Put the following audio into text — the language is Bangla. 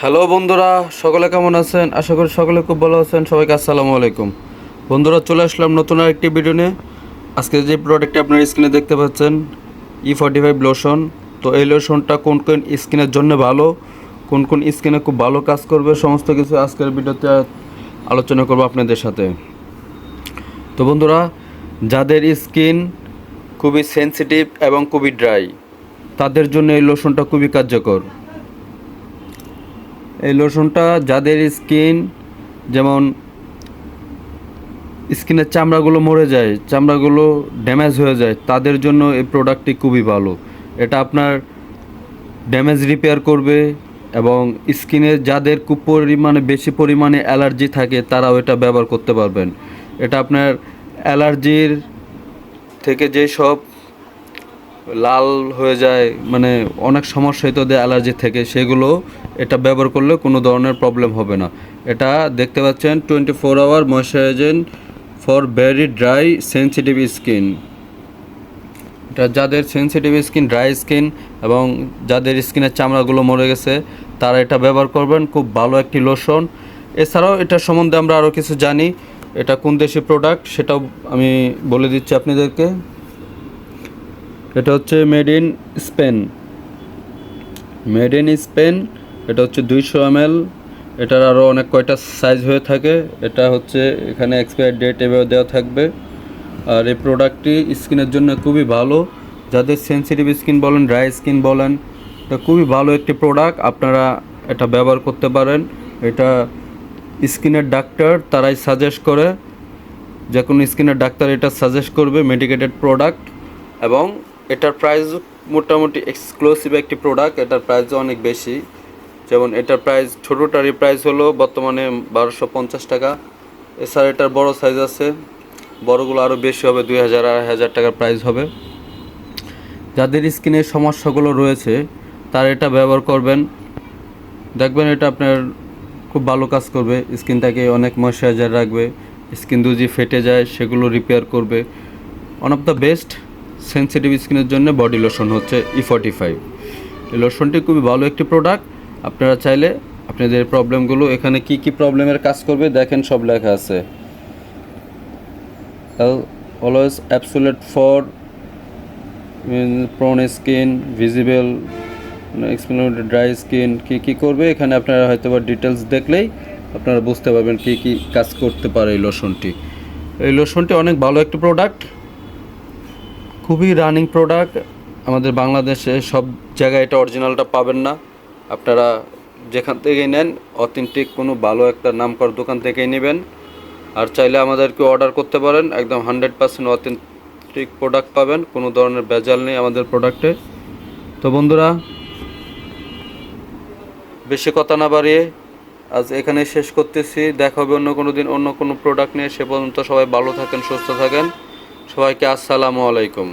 হ্যালো বন্ধুরা, সকলে কেমন আছেন? আশা করি সকলে খুব ভালো আছেন। সবাইকে আসসালামু আলাইকুম। বন্ধুরা, চলে আসলাম নতুন আরেকটি ভিডিও নিয়ে। আজকে যে প্রোডাক্টটি আপনার স্ক্রিনে দেখতে পাচ্ছেন, E45 লোশন। তো এই লোশনটা কোন কোন স্কিনের জন্য ভালো, কোন কোন স্কিনে খুব ভালো কাজ করবে, সমস্ত কিছু আজকের ভিডিওতে আলোচনা করব আপনাদের সাথে। তো বন্ধুরা, যাদের স্কিন খুবই সেনসিটিভ এবং খুবই ড্রাই, তাদের জন্য এই লোশনটা খুবই কার্যকর। এই লোশনটা যাদের স্কিন, যেমন স্কিনের চামড়াগুলো মরে যায়, চামড়াগুলো ড্যামেজ হয়ে যায়, তাদের জন্য এই প্রোডাক্টটি খুবই ভালো। এটা আপনার ড্যামেজ রিপেয়ার করবে এবং স্কিনে যাদের খুব বেশি পরিমাণে অ্যালার্জি থাকে তারাও এটা ব্যবহার করতে পারবেন। এটা আপনার অ্যালার্জির থেকে যেসব লাল হয়ে যায়, অনেক সমস্যা হইতে দেয় অ্যালার্জি থেকে, সেগুলো এটা ব্যবহার করলে কোনো ধরনের প্রবলেম হবে না। এটা দেখতে পাচ্ছেন 24 hour moisturising for very dry sensitive skin. এটা যাদের সেনসিটিভ স্কিন, ড্রাই স্কিন এবং যাদের স্কিনের চামড়াগুলো মরে গেছে, তারা এটা ব্যবহার করবেন। খুব ভালো একটি লোশন। এছাড়াও এটার সম্বন্ধে আমরা আরও কিছু জানি। এটা কোন দেশি প্রোডাক্ট সেটাও আমি বলে দিচ্ছি আপনাদেরকে। এটা হচ্ছে মেড ইন স্পেন। এটা হচ্ছে 200 ml। এটার আরও অনেক কয়টা সাইজ হয়ে থাকে। এটা হচ্ছে এখানে এক্সপায়ার ডেট এভাবে দেওয়া থাকবে। আর এই প্রোডাক্টটি স্কিনের জন্য খুবই ভালো। যাদের সেনসিটিভ স্কিন বলেন, ড্রাই স্কিন বলেন, এটা খুবই ভালো একটি প্রোডাক্ট। আপনারা এটা ব্যবহার করতে পারেন। এটা স্কিনের ডাক্তার তারাই সাজেস্ট করে, যে কোনো স্কিনের ডাক্তার এটা সাজেস্ট করবে, মেডিকেটেড প্রোডাক্ট। এবং এটার প্রাইস মোটামুটি এক্সক্লুসিভ একটি প্রোডাক্ট। এটার প্রাইসও অনেক বেশি। যেমন এটার প্রাইস, ছোটোটারই প্রাইস হলো বর্তমানে 1250 টাকা। এছাড়া এটার বড় সাইজ আছে, বড়গুলো আরও বেশি হবে, 2000 2500 টাকার প্রাইস হবে। যাদের স্কিনের সমস্যাগুলো রয়েছে তারা এটা ব্যবহার করবেন, দেখবেন এটা আপনার খুব ভালো কাজ করবে। স্কিনটাকে অনেক ময়শ্চারাইজার রাখবে। স্কিন যদি ফেটে যায় সেগুলো রিপেয়ার করবে। One of the best sensitive স্কিনের জন্য বডি লোশন হচ্ছে E45। এই লোশনটি খুবই ভালো একটি প্রোডাক্ট। আপনারা চাইলে আপনাদের প্রবলেমগুলো, এখানে কি কি প্রবলেমের কাজ করবে দেখেন, সব লেখা আছে। Always absolute for prone skin, visible explained dry skin, কী করবে এখানে আপনারা হয়তো বা ডিটেলস দেখলেই আপনারা বুঝতে পারবেন কী কী কাজ করতে পারে এই লোশনটি। এই লোশনটি অনেক ভালো একটি প্রোডাক্ট, খুবই রানিং প্রোডাক্ট। আমাদের বাংলাদেশে সব জায়গায় এটা অরিজিনালটা পাবেন না। আপনারা যেখান থেকেই নেন, অথেন্টিক কোনো ভালো একটা নামকরা দোকান থেকেই নেবেন। আর চাইলে আমাদেরকে অর্ডার করতে পারেন, একদম 100% অথেন্টিক প্রোডাক্ট পাবেন, কোনো ধরনের ভেজাল নেই আমাদের প্রোডাক্টে। তো বন্ধুরা, বেশি কথা না বাড়িয়ে আজ এখানে শেষ করতেছি। দেখা হবে অন্য কোনো দিন অন্য কোনো প্রোডাক্ট নিয়ে। সে পর্যন্ত সবাই ভালো থাকেন, সুস্থ থাকেন। সবাইকে আসসালামু আলাইকুম।